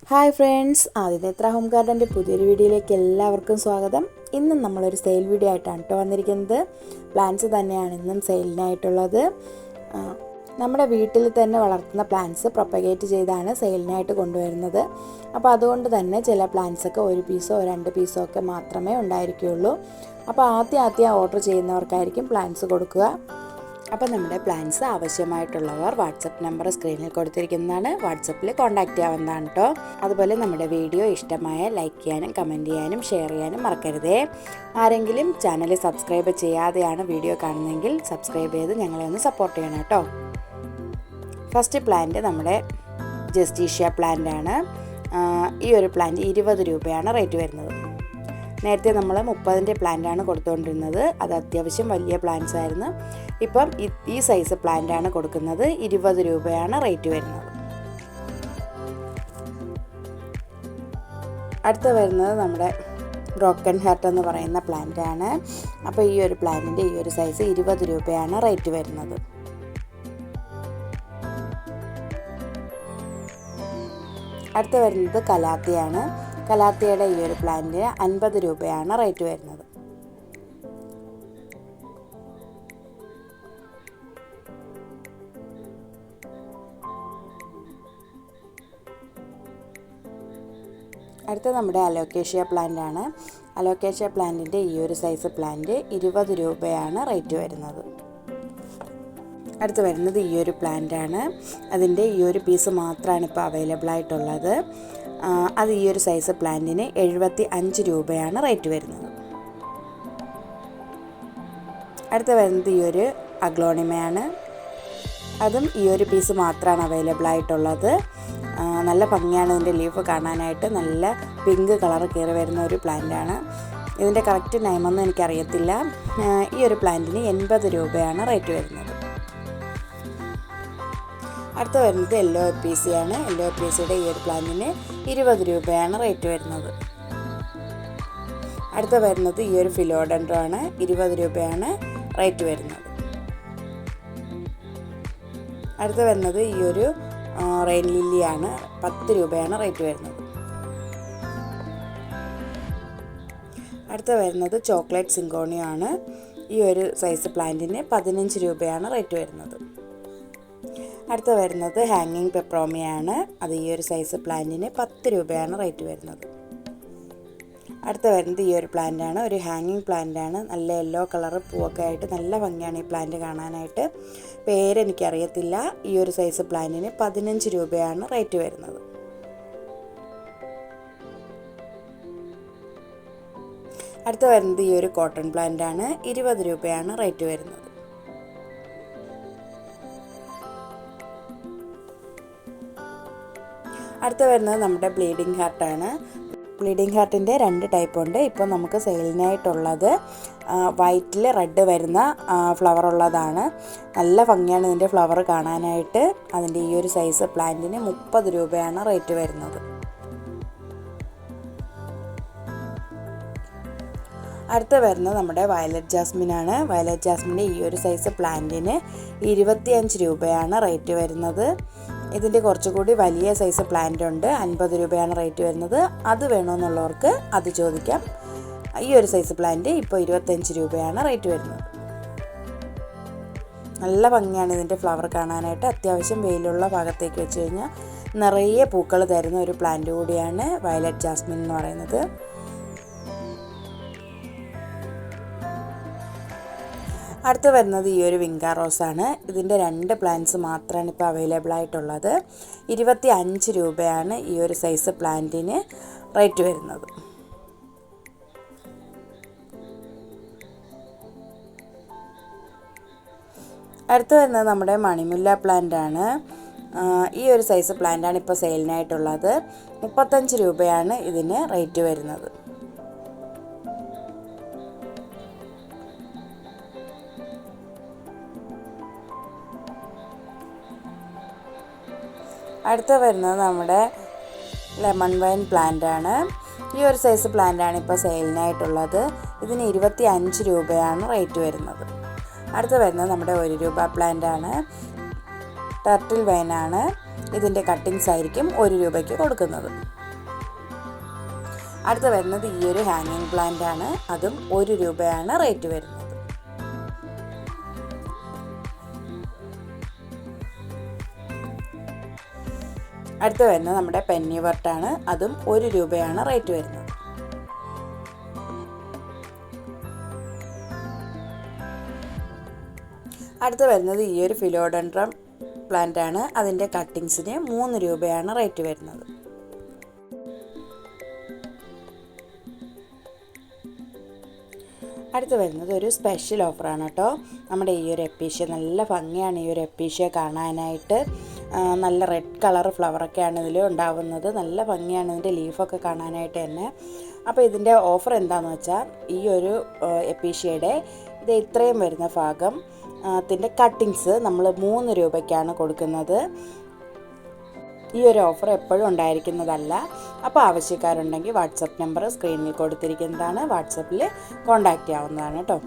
Hi friends, ആദിനേത്ര home ഗാർഡൻ്റെ പുതിയൊരു വീഡിയോയിലേക്ക് എല്ലാവർക്കും സ്വാഗതം. ഇന്നും നമ്മളൊരു സെയിൽ വീഡിയോ ആയിട്ടാണ് വന്നിരിക്കുന്നത്. പ്ലാന്റ്സ് തന്നെയാണ് ഇന്നും സെയിലിനായിട്ടുള്ളത്. നമ്മുടെ വീട്ടിൽ തന്നെ വളർത്തുന്ന പ്ലാന്റ്സ് പ്രൊപ്പഗേറ്റ് ചെയ്താണ് സെയിലിനായിട്ട് കൊണ്ടുവരുന്നത്. അപ്പോൾ അതുകൊണ്ട് തന്നെ ചില പ്ലാന്റ്സൊക്കെ ഒരു പീസോ രണ്ട് പീസോ ഒക്കെ മാത്രമേ ഉണ്ടായിരിക്കുകയുള്ളൂ. അപ്പോൾ ആദ്യം ഓർഡർ ചെയ്യുന്നവർക്കായിരിക്കും പ്ലാന്റ്സ് കൊടുക്കുക. അപ്പോൾ നമ്മുടെ പ്ലാൻസ് ആവശ്യമായിട്ടുള്ളവർ വാട്സപ്പ് നമ്പർ സ്ക്രീനിൽ കൊടുത്തിരിക്കുന്നതാണ്. വാട്സപ്പിൽ കോൺടാക്റ്റ് ചെയ്യാവുന്നതാണ് കേട്ടോ. അതുപോലെ നമ്മുടെ വീഡിയോ ഇഷ്ടമായ ലൈക്ക് ചെയ്യാനും കമൻറ്റ് ചെയ്യാനും ഷെയർ ചെയ്യാനും മറക്കരുതേ. ആരെങ്കിലും ചാനൽ സബ്സ്ക്രൈബ് ചെയ്യാതെയാണ് വീഡിയോ കാണുന്നതെങ്കിൽ സബ്സ്ക്രൈബ് ചെയ്ത് ഞങ്ങളെ ഒന്ന് സപ്പോർട്ട് ചെയ്യണം കേട്ടോ. ഫസ്റ്റ് പ്ലാന്റ് നമ്മുടെ ജസ്റ്റീഷ്യ പ്ലാന്റ് ആണ്. ഈ ഒരു പ്ലാന്റ് 20 രൂപയാണ് റേറ്റ് വരുന്നത്. നേരത്തെ നമ്മൾ 30-ൻ്റെ പ്ലാന്റാണ് കൊടുത്തുകൊണ്ടിരുന്നത്. അത് അത്യാവശ്യം വലിയ പ്ലാന്റ്സ് ആയിരുന്നു. ഇപ്പം ഈ സൈസ് പ്ലാന്റാണ് കൊടുക്കുന്നത്. 20 രൂപയാണ് റേറ്റ് വരുന്നത്. അടുത്ത വരുന്നത് നമ്മുടെ ബ്രോക്കൺ ഹാർട്ട് എന്ന് പറയുന്ന പ്ലാന്റാണ്. അപ്പോൾ ഈ ഒരു പ്ലാന്റിൻ്റെ ഈ ഒരു സൈസ് 20 രൂപയാണ് റേറ്റ് വരുന്നത്. അടുത്ത വരുന്നത് കലാത്തിയാണ്. കലാത്തിയുടെ ഈ ഒരു പ്ലാന്റിന് 50 രൂപയാണ് റേറ്റ് വരുന്നത്. അടുത്ത നമ്മുടെ അലോക്കേഷ്യ പ്ലാന്റ് ആണ്. അലോക്കേഷ്യ പ്ലാന്റിൻ്റെ ഈ ഒരു സൈസ് പ്ലാന്റ് 20 രൂപയാണ് റേറ്റ് വരുന്നത്. അടുത്ത് വരുന്നത് ഈ ഒരു പ്ലാന്റ് ആണ്. അതിൻ്റെ ഈ ഒരു പീസ് മാത്രമാണ് ഇപ്പോൾ അവൈലബിൾ ആയിട്ടുള്ളത്. അത് ഈ ഒരു സൈസ് പ്ലാന്റിന് 75 രൂപയാണ് റേറ്റ് വരുന്നത്. അടുത്ത് വരുന്നത് ഈ ഒരു അഗ്ലോണിമയാണ്. അതും ഈ ഒരു പീസ് മാത്രമാണ് അവൈലബിൾ ആയിട്ടുള്ളത്. നല്ല ഭംഗിയാണ് ഇതിൻ്റെ ലീഫ് കാണാനായിട്ട്. നല്ല പിങ്ക് കളർ കയറി വരുന്ന ഒരു പ്ലാന്റാണ്. ഇതിൻ്റെ കറക്റ്റ് നെയിമൊന്നും എനിക്കറിയത്തില്ല. ഈ ഒരു പ്ലാന്റിന് 80 രൂപയാണ് റേറ്റ് വരുന്നത്. അടുത്ത വരുന്നത് യെല്ലോ എപ്പീസിയാണ്. യെല്ലോ എപ്പീസിയുടെ ഈ ഒരു പ്ലാന്റിന് 20 രൂപയാണ് റേറ്റ് വരുന്നത്. അടുത്ത വരുന്നത് ഈ ഒരു ഫിലോഡൻഡ്രോ ആണ്. 20 രൂപയാണ് റേറ്റ് വരുന്നത്. അടുത്ത വരുന്നത് ഈ ഒരു റെയിൻ ലില്ലിയാണ്. 10 രൂപയാണ് റേറ്റ് വരുന്നത്. അടുത്ത വരുന്നത് ചോക്ലേറ്റ് സിങ്കോണിയോ ആണ്. ഈ ഒരു സൈസ് പ്ലാന്റിന് 15 രൂപയാണ് റേറ്റ് വരുന്നത്. അടുത്ത വരുന്നത് ഹാങ്ങിങ് പെപ്രോമിയാണ്. അത് ഈ ഒരു സൈസ് പ്ലാന്റിന് 10 രൂപയാണ് റേറ്റ് വരുന്നത്. അടുത്ത വരുന്നത് ഈ ഒരു പ്ലാന്റാണ്. ഒരു ഹാങ്ങിങ് പ്ലാന്റാണ്. നല്ല യെല്ലോ കളർ പൂവൊക്കെ ആയിട്ട് നല്ല ഭംഗിയാണ് ഈ പ്ലാന്റ് കാണാനായിട്ട്. പേരെനിക്കറിയത്തില്ല. ഈ ഒരു സൈസ് പ്ലാന്റിന് 15 രൂപയാണ് റേറ്റ് വരുന്നത്. അടുത്ത വരുന്നത് ഈ ഒരു കോട്ടൺ പ്ലാന്റാണ്. 20 രൂപയാണ് റേറ്റ് വരുന്നത്. അടുത്ത വരുന്നത് നമ്മുടെ ബ്ലീഡിങ് ഹാർട്ടാണ്. ബ്ലീഡിങ് ഹാർട്ടിൻ്റെ 2 ടൈപ്പ് ഉണ്ട്. ഇപ്പോൾ നമുക്ക് സെയിലിനായിട്ടുള്ളത് വൈറ്റിൽ റെഡ് വരുന്ന ഫ്ലവർ ഉള്ളതാണ്. നല്ല ഭംഗിയാണ് ഇതിൻ്റെ ഫ്ലവർ കാണാനായിട്ട്. അതിൻ്റെ ഈ ഒരു സൈസ് പ്ലാന്റിന് 30 രൂപയാണ് റേറ്റ് വരുന്നത്. അടുത്ത വരുന്നത് നമ്മുടെ വയലറ്റ് ജാസ്മിനാണ്. വയലറ്റ് ജാസ്മിൻ്റെ ഈ ഒരു സൈസ് പ്ലാന്റിന് 25 രൂപയാണ് റേറ്റ് വരുന്നത്. ഇതിൻ്റെ കുറച്ചുകൂടി വലിയ സൈസ് പ്ലാന്റ് ഉണ്ട്. 50 രൂപയാണ് റേറ്റ് വരുന്നത്. അത് വേണമെന്നുള്ളവർക്ക് അത് ചോദിക്കാം. ഈ ഒരു സൈസ് പ്ലാന്റ് ഇപ്പോൾ 25 രൂപയാണ് റേറ്റ് വരുന്നത്. നല്ല ഭംഗിയാണ് ഇതിൻ്റെ ഫ്ലവർ കാണാനായിട്ട്. അത്യാവശ്യം വെയിലുള്ള ഭാഗത്തേക്ക് വെച്ച് കഴിഞ്ഞാൽ നിറയെ പൂക്കൾ തരുന്ന ഒരു പ്ലാന്റ് കൂടിയാണ് വയലറ്റ് ജാസ്മിൻ എന്ന് പറയുന്നത്. അടുത്ത് വരുന്നത് ഈ ഒരു വിങ്കാ റോസാണ്. ഇതിൻ്റെ 2 പ്ലാന്റ്സ് മാത്രമാണ് ഇപ്പോൾ അവൈലബിൾ ആയിട്ടുള്ളത്. 25 രൂപയാണ് ഈ ഒരു സൈസ് പ്ലാന്റിന് റേറ്റ് വരുന്നത്. അടുത്ത് വരുന്നത് നമ്മുടെ മണിമുല്ല പ്ലാന്റ് ആണ്. ഈ ഒരു സൈസ് പ്ലാന്റാണ് ഇപ്പോൾ സെയിലിനായിട്ടുള്ളത്. 35 രൂപയാണ് ഇതിന് റേറ്റ് വരുന്നത്. അടുത്ത വരുന്നത് നമ്മുടെ ലെമൺ വൈൻ പ്ലാന്റ് ആണ്. ഈ ഒരു സൈസ് പ്ലാന്റാണ് ഇപ്പോൾ സെയിലിനായിട്ടുള്ളത്. ഇതിന് 25 രൂപയാണ് റേറ്റ് വരുന്നത്. അടുത്ത വരുന്നത് നമ്മുടെ 1 രൂപ പ്ലാന്റ് ആണ്. ടർട്ടിൽ വൈനാണ്. ഇതിൻ്റെ കട്ടിങ്സ് ആയിരിക്കും 1 രൂപയ്ക്ക് കൊടുക്കുന്നത്. അടുത്ത വരുന്നത് ഈ ഒരു ഹാങ്ങിങ് പ്ലാന്റ് ആണ്. അതും 1 രൂപയാണ് റേറ്റ് വരുന്നത്. അടുത്ത വരുന്നത് നമ്മുടെ പെന്നി വർട്ടാണ്. അതും 1 രൂപയാണ് റേറ്റ് വരുന്നത്. അടുത്ത വരുന്നത് ഈ ഒരു ഫിലോഡൻഡ്രം പ്ലാന്റ് ആണ്. അതിൻ്റെ കട്ടിങ്സിന് 3 രൂപയാണ് റേറ്റ് വരുന്നത്. അടുത്ത് വരുന്നത് ഒരു സ്പെഷ്യൽ ഓഫറാണ് കേട്ടോ. നമ്മുടെ ഈ ഒരു എപ്പീഷ്യ നല്ല ഭംഗിയാണ്. ഈ ഒരു എപ്പീഷ്യ കാണാനായിട്ട് നല്ല റെഡ് കളർ ഫ്ലവറൊക്കെയാണ് ഇതിൽ ഉണ്ടാവുന്നത്. നല്ല ഭംഗിയാണ് ഇതിൻ്റെ ലീഫൊക്കെ കാണാനായിട്ട് തന്നെ. അപ്പോൾ ഇതിൻ്റെ ഓഫർ എന്താണെന്ന് വെച്ചാൽ ഈ ഒരു എപ്പീഷ്യയുടെ ഇത് ഇത്രയും വരുന്ന ഭാഗം ത്തിൻ്റെ കട്ടിങ്സ് നമ്മൾ 3 രൂപയ്ക്കാണ് കൊടുക്കുന്നത്. ഈ ഒരു ഓഫർ എപ്പോഴും ഉണ്ടായിരിക്കുന്നതല്ല. അപ്പോൾ ആവശ്യക്കാരുണ്ടെങ്കിൽ വാട്സപ്പ് നമ്പർ സ്ക്രീനിൽ കൊടുത്തിരിക്കുന്നതാണ്. വാട്സപ്പിൽ കോൺടാക്റ്റ് ചെയ്യാവുന്നതാണ് കേട്ടോ.